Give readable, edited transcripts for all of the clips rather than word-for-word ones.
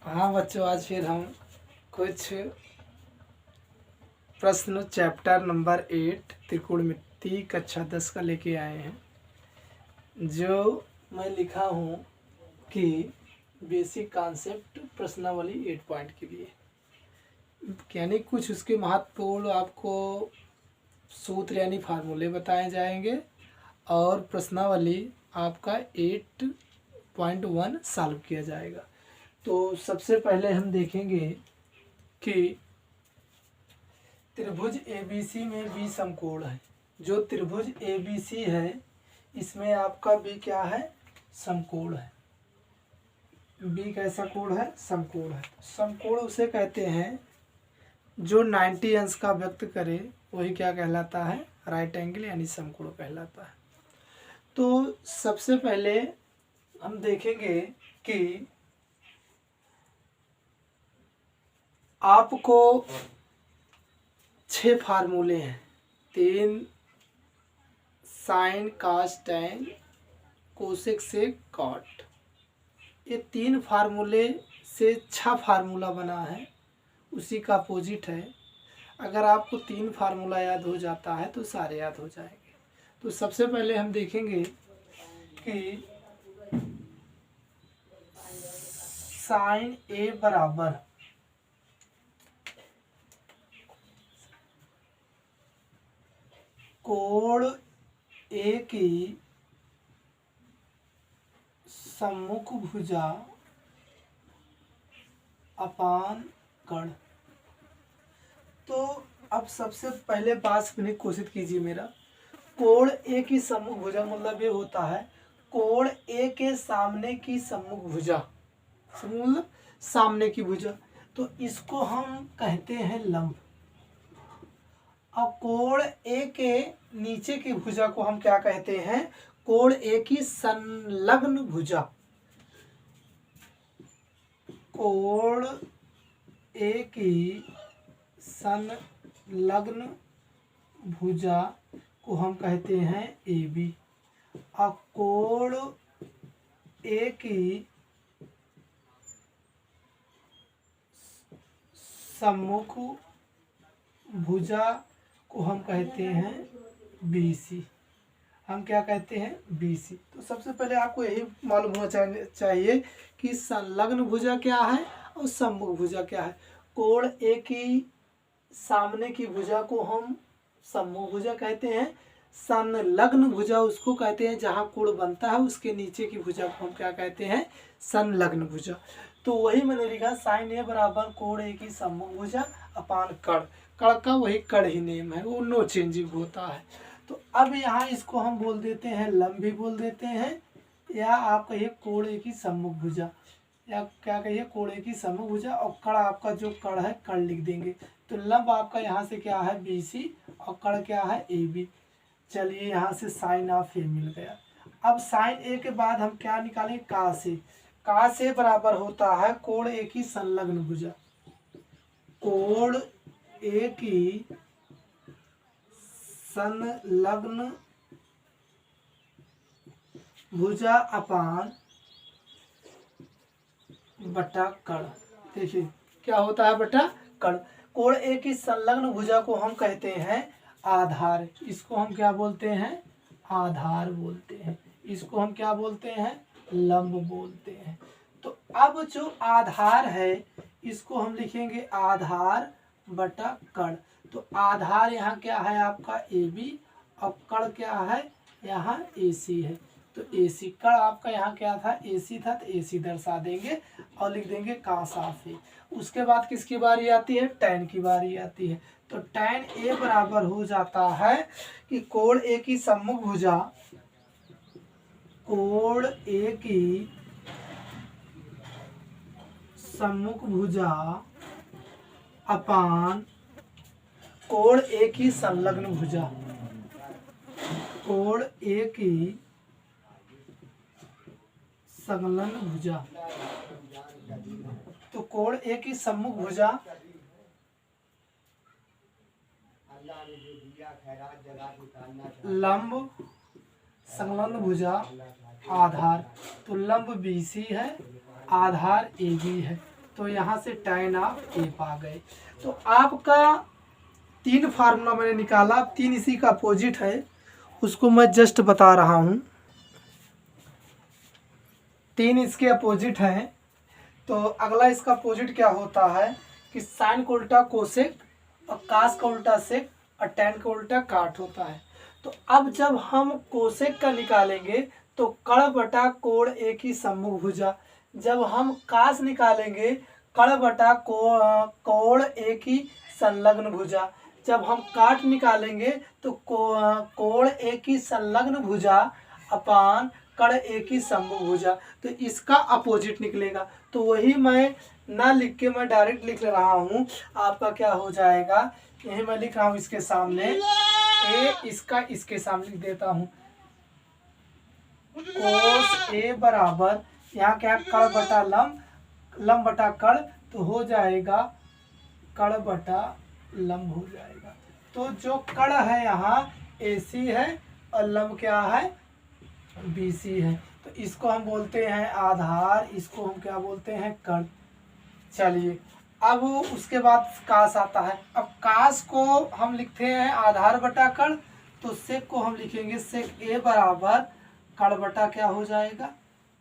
हाँ बच्चों, आज फिर हम कुछ प्रश्न चैप्टर नंबर 8 त्रिकोणमिति कक्षा 10 का लेके आए हैं। जो मैं लिखा हूँ कि बेसिक कॉन्सेप्ट प्रश्नावली 8 पॉइंट के लिए, यानी कुछ उसके महत्वपूर्ण आपको सूत्र यानी फार्मूले बताए जाएंगे और प्रश्नावली आपका 8.1 सॉल्व किया जाएगा। तो सबसे पहले हम देखेंगे कि त्रिभुज ABC में बी समकोण है। जो त्रिभुज ABC है इसमें आपका बी क्या है? समकोण है। बी कैसा कोण है? समकोण है। समकोण उसे कहते हैं जो 90 अंश का व्यक्त करे, वही क्या कहलाता है? राइट एंगल यानी समकोण कहलाता है। तो सबसे पहले हम देखेंगे कि आपको 6 फार्मूले हैं, 3 sine cos tan cosec sec cot. ये 3 फार्मूले से 6 फार्मूला बना है, उसी का अपोजिट है। अगर आपको 3 फार्मूला याद हो जाता है तो सारे याद हो जाएंगे। तो सबसे पहले हम देखेंगे कि साइन ए बराबर कोण ए की सम्मुख भुजा अपान कर्ण। तो अब सबसे पहले बात सुनने की कोशिश कीजिए मेरा। कोण ए की सम्मुख भुजा मतलब ये होता है कोण ए के सामने की सम्मुख भुजा, मतलब सामने की भुजा। तो इसको हम कहते हैं लंब। और कोण ए के नीचे की भुजा को हम क्या कहते हैं? कोण ए की संलग्न भुजा। कोण ए की संलग्न भुजा को हम कहते हैं AB। और कोण ए की सम्मुख भुजा को हम कहते हैं BC। हम क्या कहते हैं? BC। तो सबसे पहले आपको यही मालूम होना चाहिए कि संलग्न भुजा क्या है और सम्मुख भुजा क्या है। कोण ए की सामने की भुजा को हम सम्मुख भुजा कहते हैं। संलग्न भुजा उसको कहते हैं जहाँ कोण बनता है उसके नीचे की भुजा को हम क्या कहते हैं? संलग्न भुजा। तो वही मैंने लिखा साइन ए बराबर कोण ए की सम्मुख भुजा अपान कर्ण। कर्ण का वही कर्ण ही नेम है, वो नो चेंजिंग होता है। तो अब यहाँ इसको हम बोल देते हैं लंब भी बोल देते हैं, या आप कहिए कोण ए की सम्मुख भुजा, या क्या कहिए कोण ए की सम्मुख भुजा। और कर्ण आपका जो कर्ण है कर्ण लिख देंगे। तो लंब आपका यहाँ से क्या है? BC और कर्ण क्या है? AB। चलिए यहाँ से साइन ऑफ ए मिल गया। अब साइन ए के बाद हम क्या निकालेंगे? Cos A. कॉस ए बराबर होता है कोण ए की संलग्न भुजा। कोण ए की संलग्न भुजा अपान बटा कर्ण। देखिए क्या होता है? बटा कर्ण। कोण ए की संलग्न भुजा को हम कहते हैं आधार। इसको हम क्या बोलते हैं? आधार बोलते हैं। इसको हम क्या बोलते हैं? लंब बोलते हैं। तो अब जो आधार है इसको हम लिखेंगे आधार बटा कर्ण। तो आधार यहाँ क्या है आपका? AB और कर्ण क्या है? यहाँ AC है। तो AC कर्ण आपका यहाँ क्या था? AC था, तो AC दर्शा देंगे और लिख देंगे कॉस ऑफ ए। उसके बाद किसकी बारी आती है? टैन की बारी आती है। तो टैन ए बराबर हो जाता है कि कोण ए की सम्मुख भुजा, कोण ए की सम्मुख भुजा अपान कोण ए की संलग्न भुजा। कोण ए की संलग्न भुजा। तो कोण ए की सम्मुख भुजा लंब संलग्न भुजा आधार। तो लंब BC है, आधार AB है। तो यहाँ से tan ऑफ a पा गए। तो आपका 3 फार्मूला मैंने निकाला, 3 इसी का अपोजिट है, उसको मैं जस्ट बता रहा हूँ। 3 इसके अपोजिट हैं। तो अगला इसका अपोजिट क्या होता है कि साइन का उल्टा कोसेक और कास का उल्टा सेक और टैन का उल्टा काट होता है। तो अब जब हम कोसेक का निकालेंगे तो कड़ बटा कोण एक ही सम्मुख भुजा, जब हम कास निकालेंगे कड़ बटा कोण एक ही संलग्न भुजा, जब हम काट निकालेंगे तो कोण एक ही संलग्न भुजा अपान कड़ एक ही सम्मुख भुजा। तो इसका अपोजिट निकलेगा। तो वही मैं ना लिख के मैं डायरेक्ट लिख रहा हूँ। आपका क्या हो जाएगा, यही मैं लिख रहा हूँ इसके सामने ए, इसका इसके सामने लिख देता हूँ। कोस ए बराबर यहाँ क्या कड़ बटा लंब, लंब बटा कड़, तो हो जाएगा कड़ बटा लंब हो जाएगा। तो जो कड़ है यहाँ AC है और लंब क्या है BC है। तो इसको हम बोलते हैं आधार, इसको हम क्या बोलते हैं कड़। चलिए अब उसके बाद कास आता है। अब कास को हम लिखते हैं आधार बटा कड़, तो सेक को हम लिखेंगे सेक ए बराबर कड़ बटा क्या हो जाएगा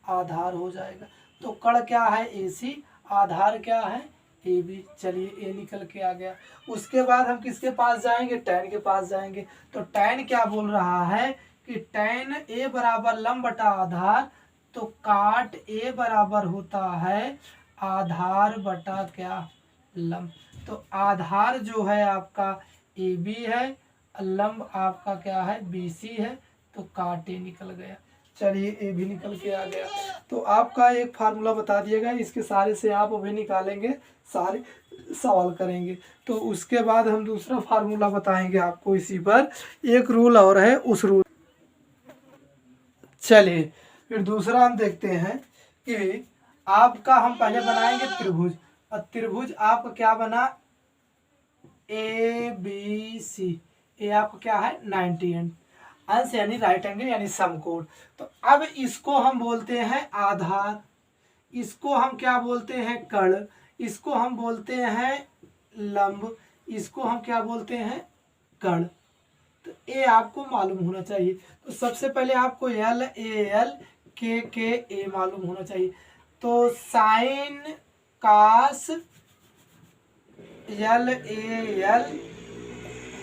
आधार हो जाएगा। तो कड़ क्या है AC, आधार क्या है AB। चलिए ए निकल के आ गया। उसके बाद हम किसके पास जाएंगे, टैन के पास जाएंगे। तो टैन क्या बोल रहा है कि टैन ए बराबर लंब बटा आधार, तो काट ए बराबर होता है आधार बटा क्या लंब। तो आधार जो है आपका AB है, लंब आपका क्या है BC है, तो काट ए निकल गया। चलिए ए भी निकल के आ गया। तो आपका एक फार्मूला बता दिएगा, इसके सारे से आप अभी निकालेंगे, सारे सवाल करेंगे। तो उसके बाद हम दूसरा फार्मूला बताएंगे आपको इसी पर। एक रूल और है उस रूल। चलिए फिर दूसरा हम देखते हैं कि आपका हम पहले बनाएंगे त्रिभुज, और त्रिभुज आपका क्या बना ABC। ये आपका क्या है 90 अंश यानी राइट एंगल यानी समकोण। तो अब इसको हम बोलते हैं आधार, इसको हम क्या बोलते हैं कड़, इसको हम बोलते हैं लंब, इसको हम क्या बोलते हैं कड़। तो ये आपको मालूम होना चाहिए। तो सबसे पहले आपको LAL KA मालूम होना चाहिए। तो साइन कास LAL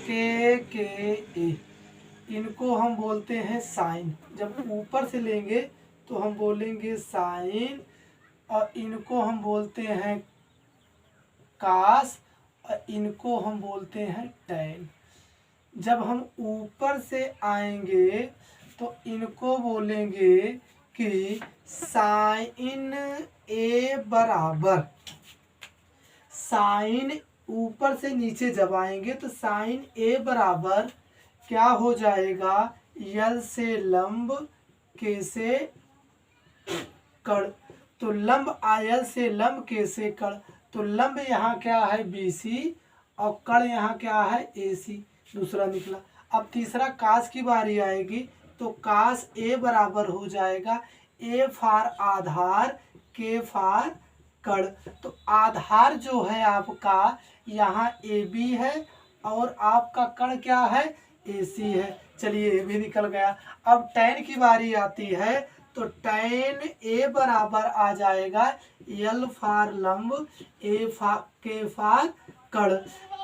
KA, इनको हम बोलते हैं साइन। जब ऊपर से लेंगे तो हम बोलेंगे साइन, और इनको हम बोलते हैं कास, और इनको हम बोलते हैं टैन। जब हम ऊपर से आएंगे तो इनको बोलेंगे कि साइन ए बराबर, साइन ऊपर से नीचे जब आएंगे तो साइन ए बराबर क्या हो जाएगा L से लंब K से कड़। तो लंब L से लंब K से कड़, तो लंब यहाँ क्या है BC और कड़ यहाँ क्या है AC। दूसरा निकला। अब तीसरा कास की बारी आएगी, तो कास A बराबर हो जाएगा A for Aadhaar K for कड़। तो आधार जो है आपका यहाँ AB है और आपका कड़ क्या है AC है। चलिए ये भी निकल गया। अब टैन की बारी आती है, तो टैन A बराबर आ जाएगा L फॉर लंब K फॉर कड़।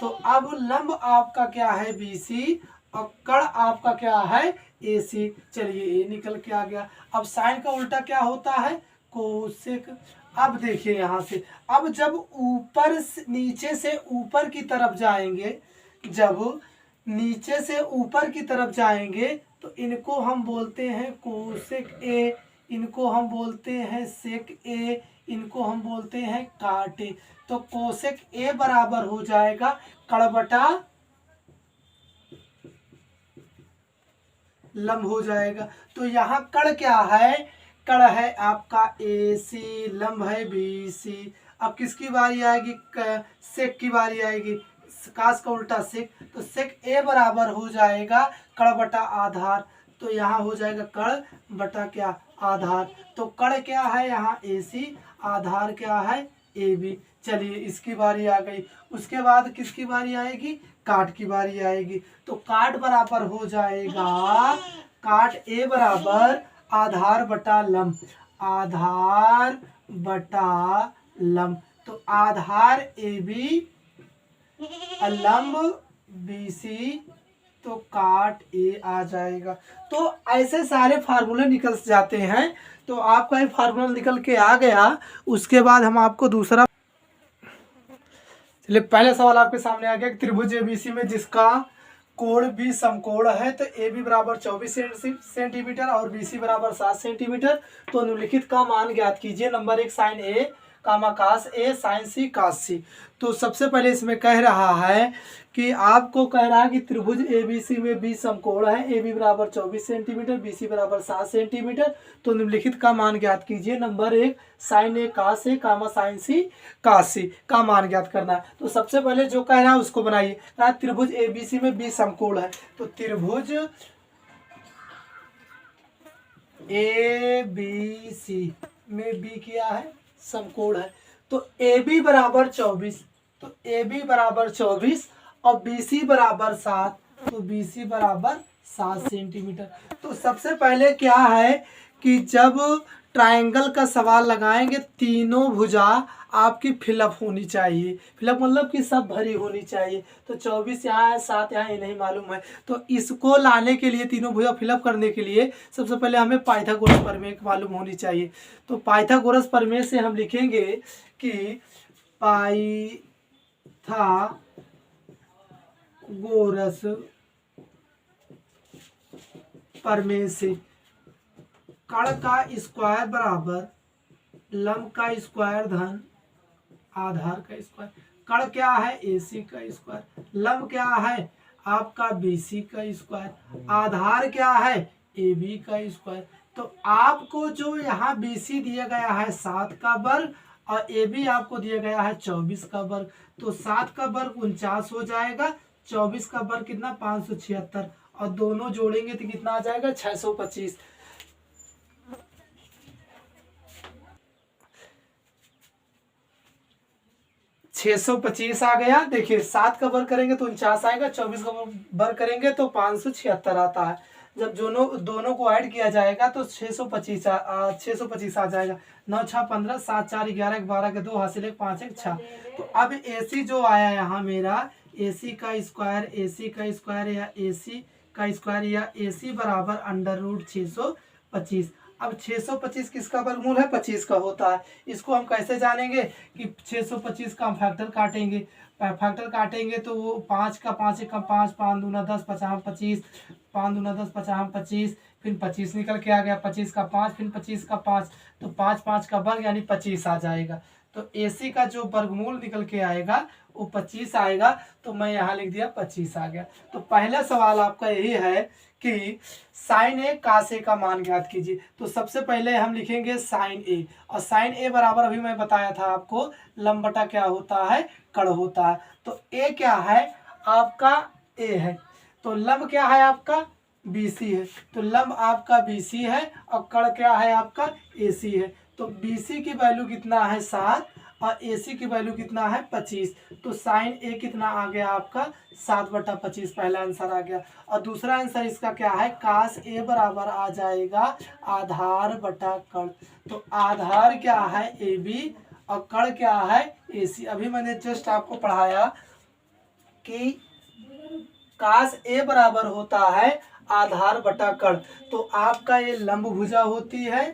तो अब लंब आपका क्या है BC और कड़ आपका क्या है AC। चलिए ये निकल के आ गया। अब साइन का उल्टा क्या होता है कोसेक। अब देखिए यहाँ से, अब जब ऊपर नीचे से ऊपर की तरफ जाएंगे, जब नीचे से ऊपर की तरफ जाएंगे तो इनको हम बोलते हैं कोसेक A, इनको हम बोलते हैं सेक A, इनको हम बोलते हैं काट A। तो कोसेक A बराबर हो जाएगा कड़ बटा लंब हो जाएगा। तो यहाँ कड़ क्या है, कड़ है आपका AC, लंब है BC। अब किसकी बारी आएगी, सेक की बारी आएगी, कास का उल्टा सेक। तो सेक A बराबर हो जाएगा कड़ बटा आधार। तो यहाँ हो जाएगा कड़ बटा क्या आधार। तो कड़ क्या है यहाँ AC, आधार क्या है ए बी। चलिए इसकी बारी आ गई। उसके बाद किसकी बारी आएगी? काट की बारी आएगी। तो काट बराबर हो जाएगा, काट ए बराबर आधार बटा लंब, आधार बटा लंब। तो आधार ए बी लंब बी सी, तो काट ए आ जाएगा। तो ऐसे सारे फार्मूले निकल जाते हैं। तो आपका ये फार्मूला निकल के आ गया। उसके बाद हम आपको दूसरा, चलिए पहले सवाल आपके सामने आ गया कि त्रिभुज एबीसी में जिसका कोण भी समकोण है, तो ए बी बराबर 24 सेंटीमीटर और बी सी बराबर 7 सेंटीमीटर। तो निम्नलिखित का मान ज्ञात कीजिए। नंबर 1 साइन ए कामा कास ए साइन सी कास सी। तो सबसे पहले इसमें कह रहा है कि आपको कह रहा है कि त्रिभुज एबीसी में बी समकोण है, ए बी बराबर 24 सेंटीमीटर, बी सी बराबर 7 सेंटीमीटर। तो निम्नलिखित का मान ज्ञात कीजिए। नंबर 1 साइन ए कास ए कामा साइन सी कास सी का मान ज्ञात करना है। तो सबसे पहले जो कह रहा है उसको बनाइए। त्रिभुज एबीसी में बी समकोण है, तो त्रिभुज ए बी सी में बी क्या है? समकोण है। तो ए बी बराबर 24, तो ए बी बराबर 24 और बी सी बराबर 7, तो बी सी बराबर 7 सेंटीमीटर। तो सबसे पहले क्या है कि जब ट्रायंगल का सवाल लगाएंगे, तीनों भुजा आपकी फिलअप होनी चाहिए। फिलअप मतलब कि सब भरी होनी चाहिए। तो 24 यहाँ है, 7 यहाँ, ये नहीं मालूम है। तो इसको लाने के लिए, तीनों भुजा फिलअप करने के लिए सबसे पहले हमें पाइथागोरस प्रमेय मालूम होनी चाहिए। तो पाइथागोरस प्रमेय से हम लिखेंगे कि पाइथागोरस प्रमेय से कण का स्क्वायर बराबर लंब का स्क्वायर धन आधार का स्क्वायर। कण क्या है? AC का स्क्वायर। लंब क्या है? आपका BC का स्क्वायर। आधार क्या है? AB का स्क्वायर। तो आपको जो यहाँ BC दिया गया है 7 का वर्ग और AB आपको दिया गया है 24 का वर्ग। तो 7 का वर्ग 49 हो जाएगा, 24 का वर्ग कितना? 576, और दोनों जोड़ेंगे तो कितना आ जाएगा? 625। 625 आ गया। देखिए 7 का वर्ग करेंगे तो 49 आएगा, 24 का वर्ग करेंगे तो 576 आता है। जब दोनों को ऐड किया जाएगा तो 625 आ जाएगा। 9 6 15, 7 4 11, 12 के 2 हासिल 1 5 1 6। तो अब AC जो आया यहाँ मेरा, AC का स्क्वायर, AC का स्क्वायर या AC का स्क्वायर या AC बराबर √ 625। अब 625 किसका वर्गमूल है? 25 का होता है। इसको हम कैसे जानेंगे कि 625 का हम फैक्टर काटेंगे। फैक्टर काटेंगे तो वो 5 का 5 1 का 5, 5 दूना 10, 50 25, 5 दूना 10 50 25, फिर 25 निकल के आ गया। 25 का 5, फिर 25 का 5, तो 5 5 का वर्ग यानी 25 आ जाएगा। तो AC का जो वर्गमूल निकल के आएगा वो 25 आएगा। तो मैं यहाँ लिख दिया 25 आ गया। तो पहला सवाल आपका यही है कि साइन ए कास ए का मान ज्ञात कीजिए। तो सबसे पहले हम लिखेंगे साइन ए, और साइन ए बराबर अभी मैं बताया था आपको लंब बटा क्या होता है? कण होता है। तो ए क्या है? आपका ए है। तो लंब क्या है? आपका BC है। तो लंब आपका BC है और कण क्या है? आपका AC है। तो BC की वैल्यू कितना है? 7, और AC की वैल्यू कितना है? 25। तो साइन ए कितना आ गया आपका? 7/25। पहला आंसर आ गया। और दूसरा आंसर इसका क्या है? कास ए बराबर आ जाएगा आधार बटा कण। तो आधार क्या है? AB, और कण क्या है? AC। अभी मैंने जस्ट आपको पढ़ाया कि कास ए बराबर होता है आधार बटा कण। तो आपका ये लंब भुजा होती है,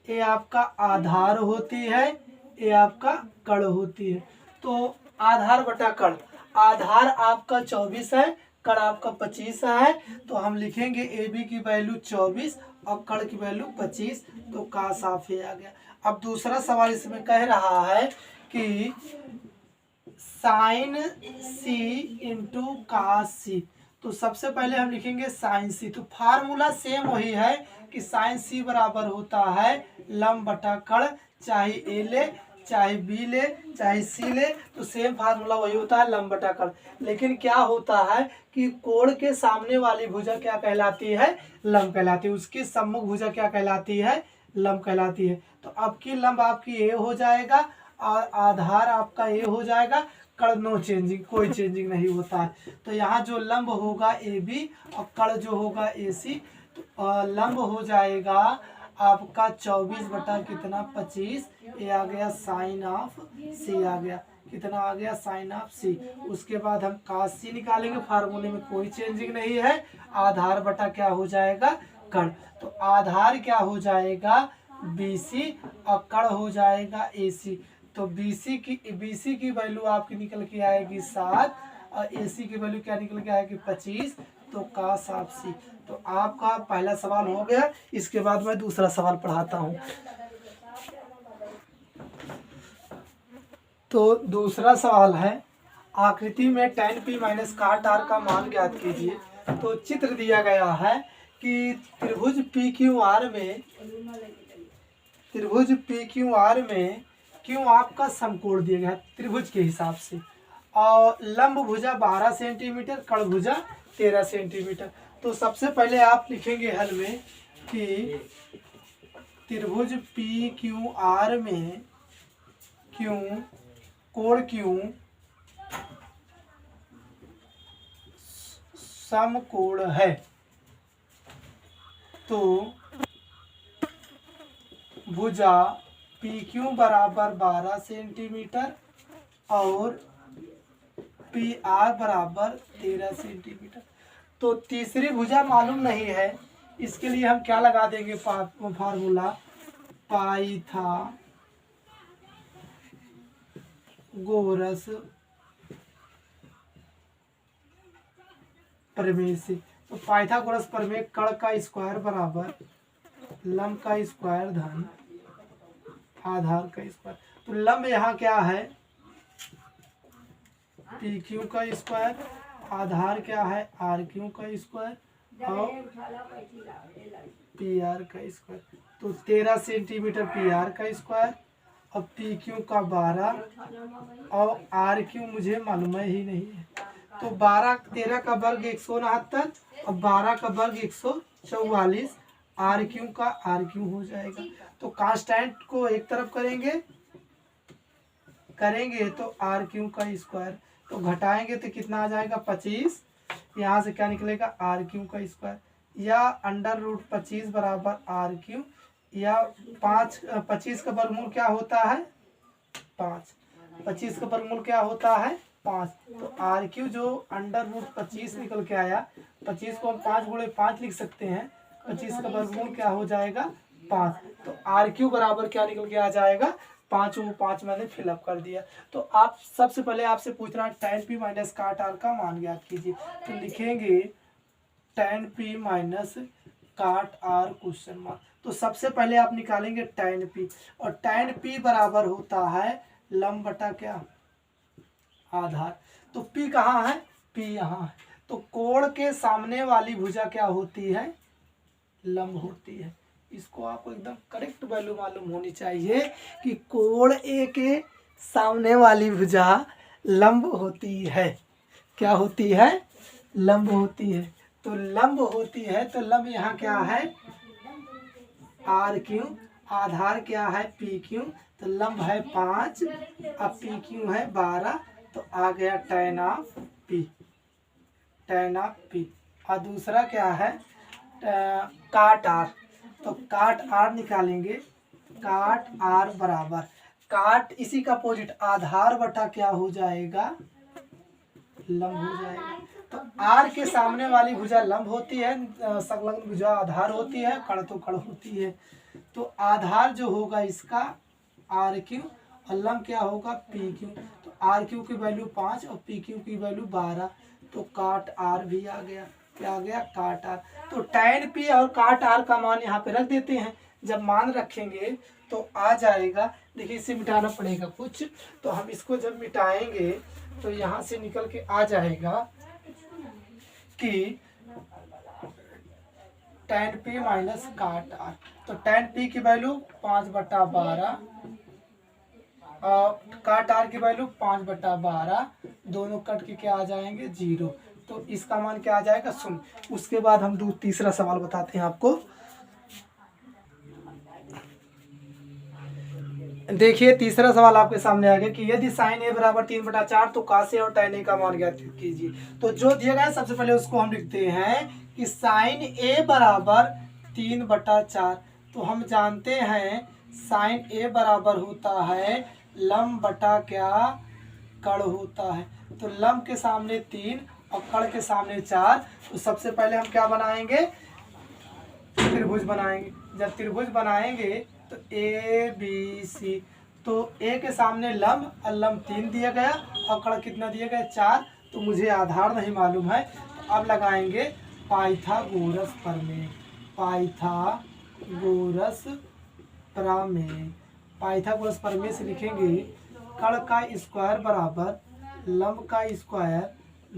ये आपका आधार होती है, ये आपका कण होती है। तो आधार बटा कण, आधार आपका 24 है, कण आपका 25 है। तो हम लिखेंगे AB की वैल्यू 24 और कण की वैल्यू 25। तो का साफ आ गया। अब दूसरा सवाल इसमें कह रहा है कि sine C into cos C। तो सबसे पहले हम लिखेंगे साइन C। तो फार्मूला सेम वही है कि साइन C बराबर होता है लंब बटा कण, चाहे A ले, चाहे B ले, चाहे C ले, तो सेम फार्मूला वही होता है लंब बटा कण। लेकिन क्या होता है कि कोण के सामने वाली भुजा क्या कहलाती है? लंब कहलाती है। उसकी सम्मुख भुजा क्या कहलाती है? लंब कहलाती है। तो अब की लंब आपकी A हो जाएगा आधार आपका ए हो जाएगा, कड़ नो चेंजिंग, कोई चेंजिंग नहीं होता है। तो यहाँ जो लंब होगा ए बी और कड़ जो होगा ए सी, तो लंब हो जाएगा आपका 24 बटा कितना 25, ये आ गया साइन ऑफ सी आ गया, कितना आ गया साइन ऑफ सी। उसके बाद हम कास सी निकालेंगे, फार्मूले में कोई चेंजिंग नहीं है, आधार बटा क्या हो जाएगा कड़। तो आधार क्या हो जाएगा BC और कड़ हो जाएगा AC। तो BC की वैल्यू आपकी निकल के आएगी 7 और AC की वैल्यू क्या निकल के आएगी 25। तो कास ऑफ सी। तो आपका पहला सवाल हो गया। इसके बाद मैं दूसरा सवाल पढ़ाता हूँ। तो दूसरा सवाल है, आकृति में tan P minus cot R का मान ज्ञात कीजिए। तो चित्र दिया गया है कि त्रिभुज PQR में क्यों आपका समकोण दिया गया है त्रिभुज के हिसाब से, और लंब भुजा 12 सेंटीमीटर, कड़ भुजा 13 सेंटीमीटर। तो सबसे पहले आप लिखेंगे हल में कि त्रिभुज PQR में कोण क्यों समकोण है। तो भुजा PQ बराबर 12 सेंटीमीटर और PR बराबर 13 सेंटीमीटर। तो तीसरी भुजा मालूम नहीं है, इसके लिए हम क्या लगा देंगे फार्मूला पाइथागोरस प्रमेय से। तो पाइथागोरस प्रमेय कड़ का स्क्वायर बराबर लंब का स्क्वायर धन आधार का स्क्वायर। तो लंब यहाँ क्या है PQ का स्क्वायर, आधार क्या है RQ का स्क्वायर और PR का स्क्वायर। तो 13 सेंटीमीटर PR का स्क्वायर और PQ का 12 और RQ मुझे मालूम ही नहीं है। तो 13 का वर्ग 169 और 12 का वर्ग 144, RQ का RQ हो जाएगा। तो कांस्टेंट को एक तरफ करेंगे तो RQ का स्क्वायर, तो घटाएंगे तो कितना आ जाएगा 25। यहाँ से क्या निकलेगा RQ का स्क्वायर या अंडर रूट 25 बराबर RQ, या 25 का वर्गमूल क्या होता है 5, 25 का वर्गमूल क्या होता है 5। तो RQ जो अंडर रूट 25 निकल के आया, 25 को हम 5 गुणे 5 लिख सकते हैं, 25 का वर्गमूल क्या हो जाएगा 5। तो RQ बराबर क्या निकल के आ जाएगा 5, वो 5 मैंने फिलअप कर दिया। तो आप सबसे पहले आपसे पूछ रहा है tan P minus cot R का मान ज्ञात कीजिए। तो लिखेंगे tan P minus cot R question mark. तो सबसे पहले आप निकालेंगे tan P, और tan P बराबर होता है लंब बटा क्या आधार। तो P कहाँ है P यहाँ है। तो कोण के सामने वाली भुजा क्या होती है लंब होती है। इसको आपको एकदम करेक्ट वैल्यू मालूम होनी चाहिए कि कोण ए के सामने वाली भुजा लंब होती है। क्या होती है लंब होती है। तो लंब होती है, तो लंब यहाँ क्या है RQ, आधार क्या है PQ। तो लंब है 5 अब PQ है 12, तो आ गया tan ऑफ P। और दूसरा क्या है cot R। तो cot R निकालेंगे, cot R बराबर काट इसी का अपोजिट आधार बटा क्या हो जाएगा लंब हो जाएगा। तो R के सामने वाली भुजा लंब होती है, संलग्न भुजा आधार होती है, कड़ तो कड़ होती है। तो आधार जो होगा इसका RQ और लंब क्या होगा PQ। तो RQ की वैल्यू 5 और PQ की वैल्यू 12, तो cot R भी आ गया। क्या आ गया cot R। तो tan P और cot R का मान यहाँ पे रख देते हैं। जब मान रखेंगे तो आ जाएगा, देखिए इसे मिटाना पड़ेगा कुछ, तो हम इसको जब मिटाएंगे तो यहाँ से निकल के आ जाएगा कि tan P minus cot R। तो tan P की वैल्यू 5/12 और cot R की वैल्यू 5/12, दोनों कट के क्या आ जाएंगे 0। तो इसका मान क्या आ जाएगा 0। उसके बाद हम तीसरा सवाल बताते हैं आपको। देखिए तीसरा सवाल आपके सामने आ गया कि यदि साइन ए बराबर 3/4 तो cos ए और tan ए का मान ज्ञात कीजिए। तो जो दिया गया है सबसे पहले उसको हम लिखते हैं कि साइन ए बराबर 3/4। तो हम जानते हैं साइन ए बराबर होता है लंब बटा क्या, कड़ होता है। तो लंब के सामने 3 और कड़ के सामने 4। तो सबसे पहले हम क्या बनाएंगे, त्रिभुज बनाएंगे। जब त्रिभुज बनाएंगे तो ए बी सी, तो ए के सामने लंब और लंब 3 दिया गया और कड़ कितना दिया गया 4। तो मुझे आधार नहीं मालूम है, तो अब लगाएंगे पाइथागोरस प्रमेय। पाइथागोरस प्रमेय, पाइथागोरस प्रमेय से लिखेंगे कड़ का स्क्वायर बराबर लंब का स्क्वायर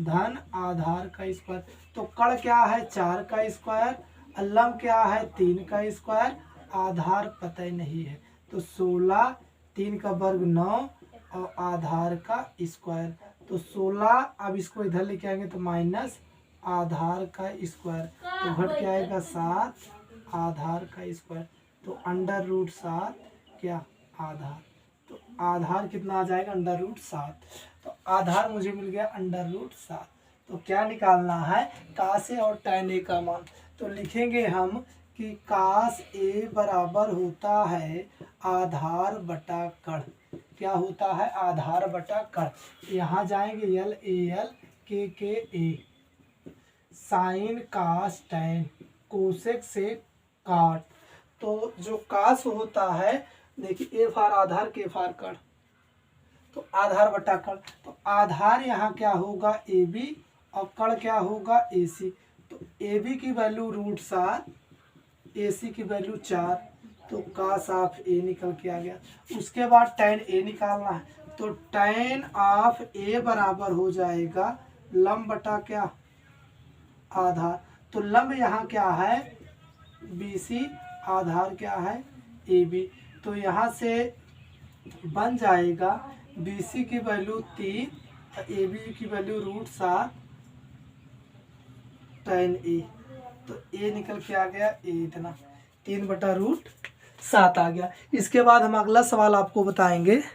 धन आधार का स्क्वायर। तो कड़ क्या है 4 का स्क्वायर, लंब क्या है 3 का स्क्वायर, आधार पता ही नहीं है। तो 16, 3 का वर्ग 9 और आधार का स्क्वायर। तो 16, अब इसको इधर लेके आएंगे तो माइनस आधार का स्क्वायर, तो घट के आएगा 7 आधार का स्क्वायर। तो √7 क्या आधार, तो आधार कितना आ जाएगा √7। तो आधार मुझे मिल गया √7। तो क्या निकालना है, cos ए और tan ए का मान। तो लिखेंगे हम कि cos ए बराबर होता है आधार बटा कड़। क्या होता है, आधार बटा कड़। यहाँ जाएंगे यल ए यल के ए, साइन cos tan, कोसेक से काट। तो जो कास होता है, देखिए ए फार आधार के फार कड़, तो आधार बटा कड़। तो आधार यहाँ क्या होगा ए बी और कड़ क्या होगा ए सी। तो ए बी की वैल्यू √7, ए सी की वैल्यू 4। तो कास ऑफ ए निकल के आ गया। उसके बाद tan ए निकालना है। तो tan ऑफ ए बराबर हो जाएगा लंब बटा क्या आधार। तो लंब यहाँ क्या है बी सी, आधार क्या है ए बी। तो यहाँ से बन जाएगा बी सी की वैल्यू 3 और ए बी की वैल्यू √7 tan ए। तो ए निकल के आ गया ए इतना 3/√7 आ गया। इसके बाद हम अगला सवाल आपको बताएंगे।